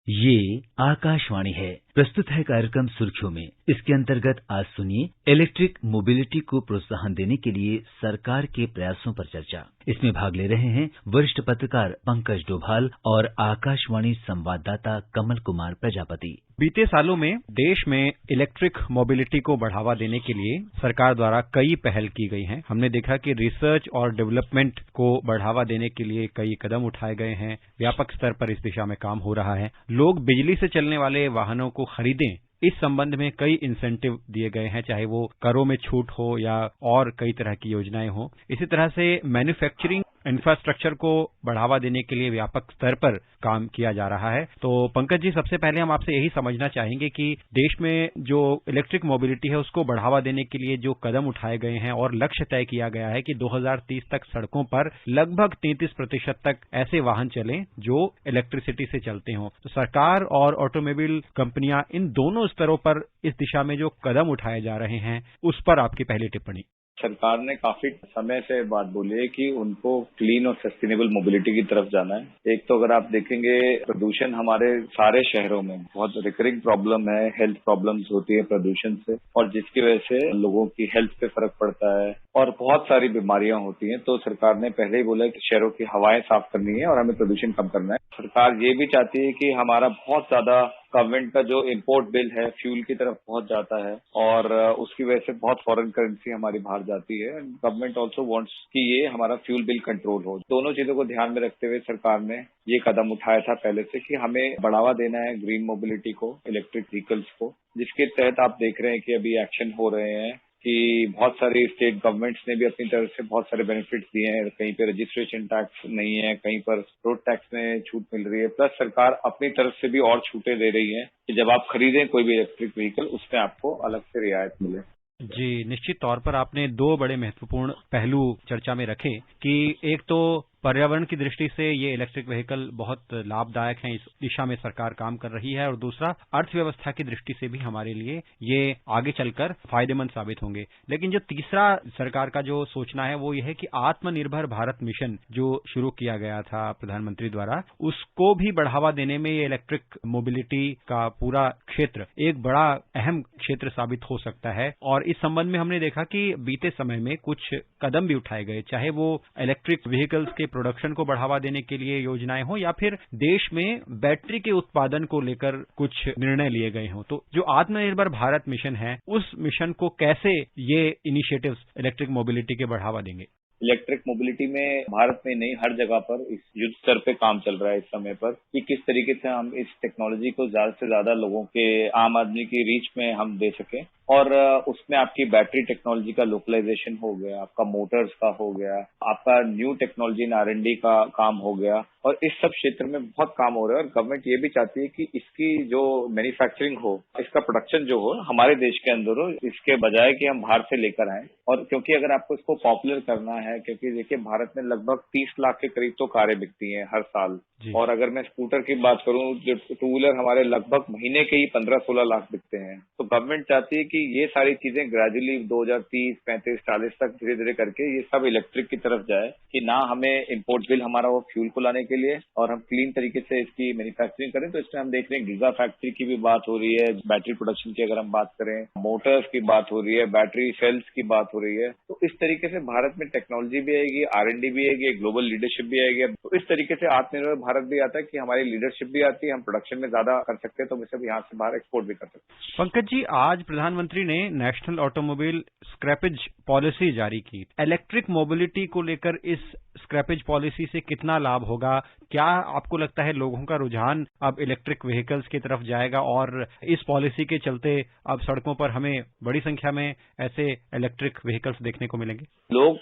ये आकाशवाणी है। प्रस्तुत है कार्यक्रम सुर्खियों में। इसके अंतर्गत आज सुनिए इलेक्ट्रिक मोबिलिटी को प्रोत्साहन देने के लिए सरकार के प्रयासों पर चर्चा। इसमें भाग ले रहे हैं वरिष्ठ पत्रकार पंकज डोभाल और आकाशवाणी संवाददाता कमल कुमार प्रजापति। बीते सालों में देश में इलेक्ट्रिक मोबिलिटी को बढ़ावा देने के लिए सरकार द्वारा कई पहल की गई हैं। हमने देखा कि रिसर्च और डेवलपमेंट को बढ़ावा देने के लिए कई कदम उठाए गए हैं। व्यापक स्तर पर इस दिशा में काम हो रहा है। लोग बिजली से चलने वाले वाहनों को खरीदें, इस संबंध में कई इंसेंटिव दिए गए हैं, चाहे वो करों में छूट हो या और कई तरह की योजनाएं हो। इसी तरह से मैन्युफैक्चरिंग इंफ्रास्ट्रक्चर को बढ़ावा देने के लिए व्यापक स्तर पर काम किया जा रहा है। तो पंकज जी, सबसे पहले हम आपसे यही समझना चाहेंगे कि देश में जो इलेक्ट्रिक मोबिलिटी है उसको बढ़ावा देने के लिए जो कदम उठाए गए हैं और लक्ष्य तय किया गया है कि 2030 तक सड़कों पर लगभग 33% तक ऐसे वाहन चलें जो इलेक्ट्रिसिटी से चलते हों। तो सरकार और ऑटोमोबाइल कंपनियां इन दोनों स्तरों पर इस दिशा में जो कदम उठाए जा रहे हैं उस पर आपकी पहली टिप्पणी। सरकार ने काफी समय से बात बोली है कि उनको क्लीन और सस्टेनेबल मोबिलिटी की तरफ जाना है। एक तो अगर आप देखेंगे, प्रदूषण हमारे सारे शहरों में बहुत रिकरिंग प्रॉब्लम है। हेल्थ प्रॉब्लम्स होती है प्रदूषण से, और जिसकी वजह से लोगों की हेल्थ पे फर्क पड़ता है और बहुत सारी बीमारियां होती हैं। तो सरकार ने पहले ही बोला कि शहरों की हवाएं साफ करनी है और हमें प्रदूषण कम करना है। सरकार ये भी चाहती है कि हमारा बहुत ज्यादा गवर्नमेंट का जो इम्पोर्ट बिल है फ्यूल की तरफ पहुंच जाता है और उसकी वजह से बहुत फॉरेन करेंसी हमारी बाहर जाती है। गवर्नमेंट ऑल्सो वांट्स कि ये हमारा फ्यूल बिल कंट्रोल हो। दोनों चीजों को ध्यान में रखते हुए सरकार ने ये कदम उठाया था पहले से कि हमें बढ़ावा देना है ग्रीन मोबिलिटी को, इलेक्ट्रिक व्हीकल्स को, जिसके तहत आप देख रहे हैं कि अभी एक्शन हो रहे हैं कि बहुत सारी स्टेट गवर्नमेंट्स ने भी अपनी तरफ से बहुत सारे बेनिफिट्स दिए हैं। कहीं पे रजिस्ट्रेशन टैक्स नहीं है, कहीं पर रोड टैक्स में छूट मिल रही है, प्लस सरकार अपनी तरफ से भी और छूटें दे रही है कि जब आप खरीदें कोई भी इलेक्ट्रिक व्हीकल उसमें आपको अलग से रियायत मिले। जी, निश्चित तौर पर आपने दो बड़े महत्वपूर्ण पहलू चर्चा में रखे कि एक तो पर्यावरण की दृष्टि से ये इलेक्ट्रिक व्हीकल बहुत लाभदायक हैं, इस दिशा में सरकार काम कर रही है, और दूसरा अर्थव्यवस्था की दृष्टि से भी हमारे लिए ये आगे चलकर फायदेमंद साबित होंगे। लेकिन जो तीसरा सरकार का जो सोचना है वो ये है कि आत्मनिर्भर भारत मिशन जो शुरू किया गया था प्रधानमंत्री द्वारा, उसको भी बढ़ावा देने में ये इलेक्ट्रिक मोबिलिटी का पूरा क्षेत्र एक बड़ा अहम क्षेत्र साबित हो सकता है। और इस संबंध में हमने देखा कि बीते समय में कुछ कदम भी उठाए गए, चाहे वो इलेक्ट्रिक व्हीकल्स के प्रोडक्शन को बढ़ावा देने के लिए योजनाएं हो या फिर देश में बैटरी के उत्पादन को लेकर कुछ निर्णय लिए गए हों। तो जो आत्मनिर्भर भारत मिशन है, उस मिशन को कैसे ये इनिशिएटिव्स इलेक्ट्रिक मोबिलिटी के बढ़ावा देंगे? इलेक्ट्रिक मोबिलिटी में भारत में नहीं, हर जगह पर इस युद्ध स्तर पे काम चल रहा है इस समय पर कि किस तरीके से हम इस टेक्नोलॉजी को ज्यादा से ज्यादा लोगों के, आम आदमी की रीच में हम दे सकें। और उसमें आपकी बैटरी टेक्नोलॉजी का लोकलाइजेशन हो गया, आपका मोटर्स का हो गया, आपका न्यू टेक्नोलॉजी इन R&D का काम हो गया, और इस सब क्षेत्र में बहुत काम हो रहा है। और गवर्नमेंट ये भी चाहती है कि इसकी जो मैन्युफैक्चरिंग हो, इसका प्रोडक्शन जो हो हमारे देश के अंदर हो, इसके बजाय कि हम बाहर से लेकर आए। और क्योंकि अगर आपको इसको पॉपुलर करना है, क्योंकि देखिए भारत में लगभग 30 लाख के करीब तो कारें बिकती हैं हर साल, और अगर मैं स्कूटर की बात करूं, जो टू व्हीलर हमारे लगभग महीने के ही 15-16 लाख बिकते हैं। तो गवर्नमेंट चाहती है कि ये सारी चीजें ग्रेजुअली 2030, 35, 40 तक धीरे धीरे करके ये सब इलेक्ट्रिक की तरफ जाए, कि ना हमें इम्पोर्ट बिल हमारा वो फ्यूल को लाने के लिए, और हम क्लीन तरीके से इसकी मैन्युफैक्चरिंग करें। तो इसमें हम देख रहे हैं गीगा फैक्ट्री की भी बात हो रही है, बैटरी प्रोडक्शन की अगर हम बात करें, मोटर्स की बात हो रही है, बैटरी सेल्स की बात हो रही है। तो इस तरीके से भारत में टेक्नोलॉजी भी आएगी, R&D भी आएगी, ग्लोबल लीडरशिप भी आएगी। तो इस तरीके से आत्मनिर्भर भारत भी आता है कि हमारी लीडरशिप भी आती है, हम प्रोडक्शन में ज्यादा कर सकते हैं, तो हम यहाँ से बाहर एक्सपोर्ट भी कर सकते हैं। पंकज जी, आज प्रधानमंत्री ने नेशनल ऑटोमोबाइल स्क्रैपेज पॉलिसी जारी की। इलेक्ट्रिक मोबिलिटी को लेकर इस स्क्रैपेज पॉलिसी से कितना लाभ होगा? क्या आपको लगता है लोगों का रुझान अब इलेक्ट्रिक व्हीकल्स की तरफ जाएगा और इस पॉलिसी के चलते अब सड़कों पर हमें बड़ी संख्या में ऐसे इलेक्ट्रिक व्हीकल्स देखने को मिलेंगे? लोग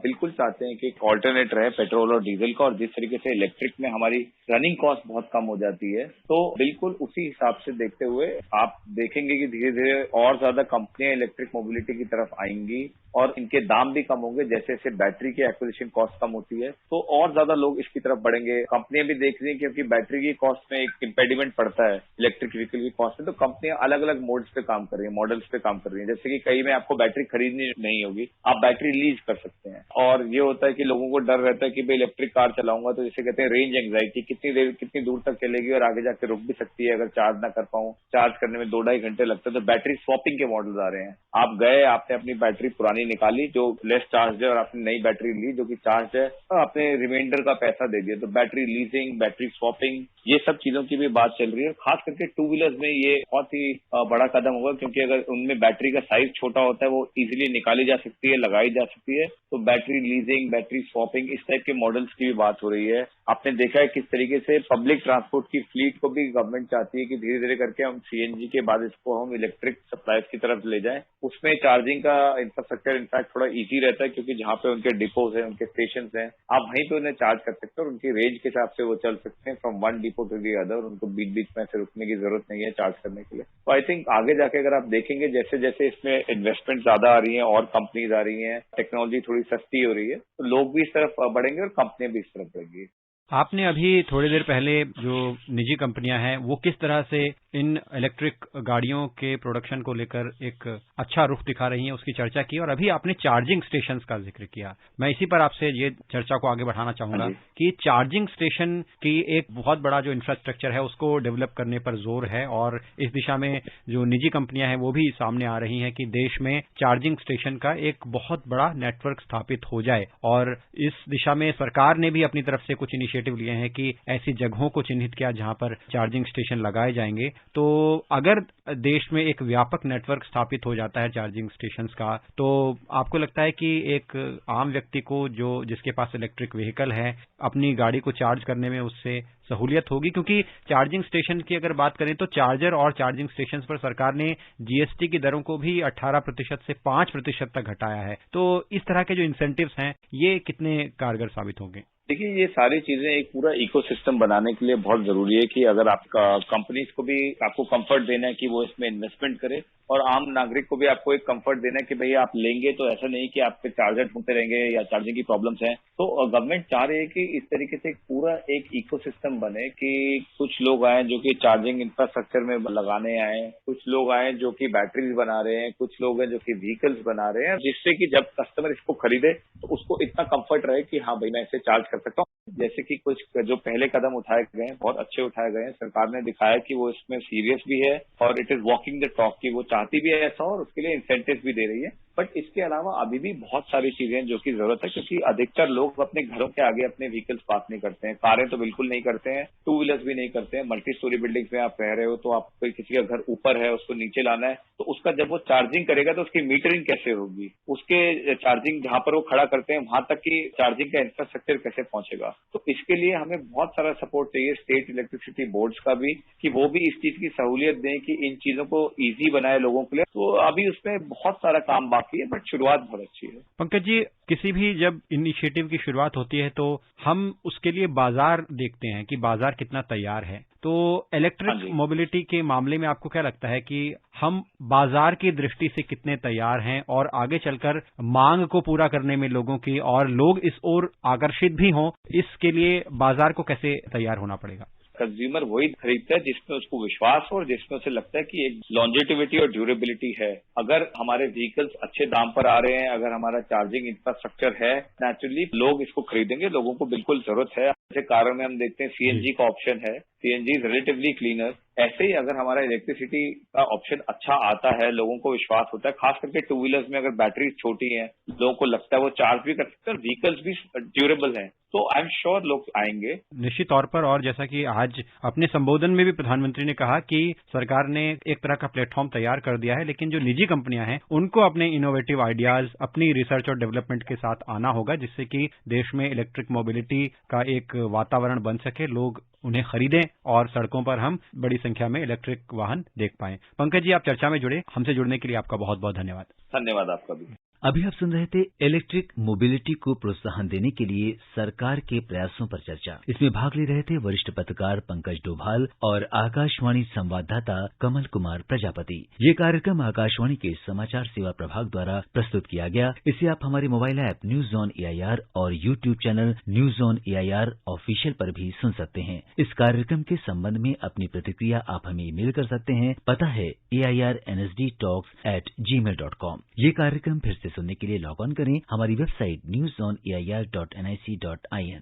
बिल्कुल चाहते हैं कि एक ऑल्टरनेट रहे पेट्रोल और डीजल का, और जिस तरीके से इलेक्ट्रिक में हमारी रनिंग कॉस्ट बहुत कम हो जाती है, तो बिल्कुल उसी हिसाब से देखते हुए आप देखेंगे कि धीरे धीरे और ज्यादा कंपनियां इलेक्ट्रिक मोबिलिटी की तरफ आएंगी। और इनके दाम भी कम होंगे, जैसे जैसे बैटरी की एक्विजिशन कॉस्ट कम होती है तो और ज्यादा लोग इसकी तरफ बढ़ेंगे। कंपनियां भी देख रही हैं क्योंकि बैटरी की कॉस्ट में एक इम्पेडिमेंट पड़ता है इलेक्ट्रिक व्हीकल की कॉस्ट में, तो कंपनियां अलग अलग मोड्स पे काम कर रही है, मॉडल्स पे काम कर रही है। जैसे कि कई में आपको बैटरी खरीदनी नहीं होगी, आप बैटरी लीज कर सकते हैं। और ये होता है कि लोगों को डर रहता है कि भाई इलेक्ट्रिक कार चलाऊंगा तो जैसे कहते हैं रेंज एंग्जाइटी, कितनी दूर तक चलेगी और आगे जाके रुक भी सकती है अगर चार्ज ना कर पाऊं, चार्ज करने में 2-2.5 घंटे लगते हैं। तो बैटरी स्वैपिंग के मॉडल्स आ रहे हैं। आप गए, आपने अपनी बैटरी पुरानी निकाली जो लेस चार्ज है और आपने नई बैटरी ली जो कि चार्ज है, और आपने रिमाइंडर का पैसा दे दिया। तो बैटरी लीजिंग, बैटरी स्वैपिंग, ये सब चीजों की भी बात चल रही है। खास करके टू व्हीलर्स में ये बहुत ही बड़ा कदम होगा, क्योंकि अगर उनमें बैटरी का साइज छोटा होता है, वो इजीली निकाली जा सकती है, लगाई जा सकती है। तो बैटरी लीजिंग, बैटरी स्वैपिंग, इस टाइप के मॉडल्स की भी बात हो रही है। आपने देखा है किस तरीके से पब्लिक ट्रांसपोर्ट की फ्लीट को भी गवर्नमेंट चाहती है कि धीरे धीरे करके हम सीएनजी के बाद इसको हम इलेक्ट्रिक सप्लाईज की तरफ ले जाएं। उसमें चार्जिंग का इंफ्रास्ट्रक्चर इनफैक्ट थोड़ा इजी रहता है, क्योंकि जहां पे उनके डिपोज हैं, उनके स्टेशन हैं, आप वहीं पे उन्हें चार्ज कर सकते हैं और उनकी रेंज के हिसाब से वो चल सकते हैं from one depot to the other. उनको बीच बीच में ऐसे रुकने की जरूरत नहीं है चार्ज करने के लिए। तो आई थिंक आगे जाके अगर आप देखेंगे जैसे जैसे इसमें इन्वेस्टमेंट ज्यादा आ रही है और कंपनीज आ रही है, टेक्नोलॉजी थोड़ी सस्ती हो रही है, तो लोग भी इस तरफ बढ़ेंगे और कंपनियां भी इस तरफ बढ़ेंगी। आपने अभी थोड़ी देर पहले जो निजी कंपनियां हैं वो किस तरह से इन इलेक्ट्रिक गाड़ियों के प्रोडक्शन को लेकर एक अच्छा रुख दिखा रही हैं उसकी चर्चा की, और अभी आपने चार्जिंग स्टेशंस का जिक्र किया। मैं इसी पर आपसे ये चर्चा को आगे बढ़ाना चाहूंगा कि चार्जिंग स्टेशन की एक बहुत बड़ा जो इंफ्रास्ट्रक्चर है उसको डेवलप करने पर जोर है, और इस दिशा में जो निजी कंपनियां हैं वो भी सामने आ रही हैं कि देश में चार्जिंग स्टेशन का एक बहुत बड़ा नेटवर्क स्थापित हो जाए। और इस दिशा में सरकार ने भी अपनी तरफ से कुछ इनिशिएटिव लिए हैं कि ऐसी जगहों को चिन्हित किया जहां पर चार्जिंग स्टेशन लगाए जाएंगे। तो अगर देश में एक व्यापक नेटवर्क स्थापित हो जाता है चार्जिंग स्टेशंस का, तो आपको लगता है कि एक आम व्यक्ति को जो जिसके पास इलेक्ट्रिक व्हीकल है अपनी गाड़ी को चार्ज करने में उससे सहूलियत होगी? क्योंकि चार्जिंग स्टेशन की अगर बात करें तो चार्जर और चार्जिंग स्टेशन पर सरकार ने जीएसटी की दरों को भी 18% से 5% तक घटाया है। तो इस तरह के जो इंसेंटिव्स हैं ये कितने कारगर साबित होंगे? देखिए, ये सारी चीजें एक पूरा इकोसिस्टम बनाने के लिए बहुत जरूरी है कि अगर आपका कंपनीज को भी आपको कंफर्ट देना है कि वो इसमें इन्वेस्टमेंट करे, और आम नागरिक को भी आपको एक कंफर्ट देना है कि भैया आप लेंगे तो ऐसा नहीं कि आप चार्जर ढूंढते रहेंगे या चार्जिंग की प्रॉब्लम्स हैं। तो गवर्नमेंट चाह रही है कि इस तरीके से पूरा एक इकोसिस्टम बने कि कुछ लोग आए जो कि चार्जिंग इंफ्रास्ट्रक्चर में लगाने आए, कुछ लोग आए जो कि बैटरीज बना रहे हैं, कुछ लोग हैं जो कि व्हीकल्स बना रहे हैं, जिससे कि जब कस्टमर इसको खरीदे तो उसको इतना कंफर्ट रहे कि हाँ भाई मैं इसे चार्ज कर सकता हूँ। जैसे कि कुछ जो पहले कदम उठाए गए हैं बहुत अच्छे उठाए गए हैं। सरकार ने दिखाया कि वो इसमें सीरियस भी है और it is walking the talk कि वो चाहती भी है ऐसा, और उसके लिए इंसेंटिव भी दे रही है। बट इसके अलावा अभी भी बहुत सारी चीजें जो कि जरूरत है, क्योंकि अधिकतर लोग अपने घरों के आगे अपने व्हीकल्स पार्क नहीं करते हैं। कारें तो बिल्कुल नहीं करते हैं, टू व्हीलर्स भी नहीं करते हैं। मल्टी स्टोरी बिल्डिंग्स में आप रह रहे हो तो आप कोई किसी का घर ऊपर है उसको नीचे लाना है, तो उसका जब वो चार्जिंग करेगा तो उसकी मीटरिंग कैसे होगी, उसके चार्जिंग जहां पर वो खड़ा करते हैं वहां तक की चार्जिंग का इंफ्रास्ट्रक्चर कैसे पहुंचेगा। तो इसके लिए हमें बहुत सारा सपोर्ट चाहिए स्टेट इलेक्ट्रिसिटी बोर्ड्स का भी, कि वो भी इस चीज की सहूलियत दें कि इन चीजों को ईजी बनाए लोगों के लिए। तो अभी उसमें बहुत सारा काम बाकी है, बट शुरुआत बहुत अच्छी है। पंकज जी, किसी भी जब इनिशिएटिव की शुरुआत होती है तो हम उसके लिए बाजार देखते हैं कि बाजार कितना तैयार है। तो इलेक्ट्रिक मोबिलिटी के मामले में आपको क्या लगता है कि हम बाजार की दृष्टि से कितने तैयार हैं, और आगे चलकर मांग को पूरा करने में लोगों की, और लोग इस ओर आकर्षित भी हों, इसके लिए बाजार को कैसे तैयार होना पड़ेगा? कंज्यूमर वही खरीदता है जिसमें उसको विश्वास हो और जिसमें उसे लगता है कि एक लॉन्जेटिविटी और ड्यूरेबिलिटी है। अगर हमारे व्हीकल्स अच्छे दाम पर आ रहे हैं, अगर हमारा चार्जिंग इंफ्रास्ट्रक्चर है, नेचुरली लोग इसको खरीदेंगे। लोगों को बिल्कुल जरूरत है। जैसे कारों में हम देखते हैं सीएनजी का ऑप्शन है, सीएनजी इज रिलेटिवली क्लीनर। ऐसे ही अगर हमारा इलेक्ट्रिसिटी का ऑप्शन अच्छा आता है, लोगों को विश्वास होता है, खास करके टू व्हीलर्स में अगर बैटरी छोटी है, लोगों को लगता है वो चार्ज भी कर सकते हैं, व्हीकल्स भी ड्यूरेबल हैं, तो आई एम श्योर लोग आएंगे निश्चित तौर पर। और जैसा कि आज अपने संबोधन में भी प्रधानमंत्री ने कहा कि सरकार ने एक तरह का प्लेटफॉर्म तैयार कर दिया है, लेकिन जो निजी कंपनियां हैं उनको अपने इनोवेटिव आइडियाज, अपनी रिसर्च और डेवलपमेंट के साथ आना होगा, जिससे कि देश में इलेक्ट्रिक मोबिलिटी का एक वातावरण बन सके, लोग उन्हें खरीदें और सड़कों पर हम बड़ी संख्या में इलेक्ट्रिक वाहन देख पाएं। पंकज जी, आप चर्चा में जुड़े, हमसे जुड़ने के लिए आपका बहुत बहुत धन्यवाद। धन्यवाद आपका भी। अभी आप सुन रहे थे इलेक्ट्रिक मोबिलिटी को प्रोत्साहन देने के लिए सरकार के प्रयासों पर चर्चा। इसमें भाग ले रहे थे वरिष्ठ पत्रकार पंकज डोभाल और आकाशवाणी संवाददाता कमल कुमार प्रजापति। ये कार्यक्रम आकाशवाणी के समाचार सेवा प्रभाग द्वारा प्रस्तुत किया गया। इसे आप हमारे mobile app news on AIR और YouTube channel news on AIR official पर भी सुन सकते हैं। इस कार्यक्रम के संबंध में अपनी प्रतिक्रिया आप हमें ईमेल कर सकते हैं। पता है AIRNSDtalks@gmail.com। ये कार्यक्रम फिर से सुनने के लिए लॉग ऑन करें हमारी वेबसाइट newsonair.nic.in।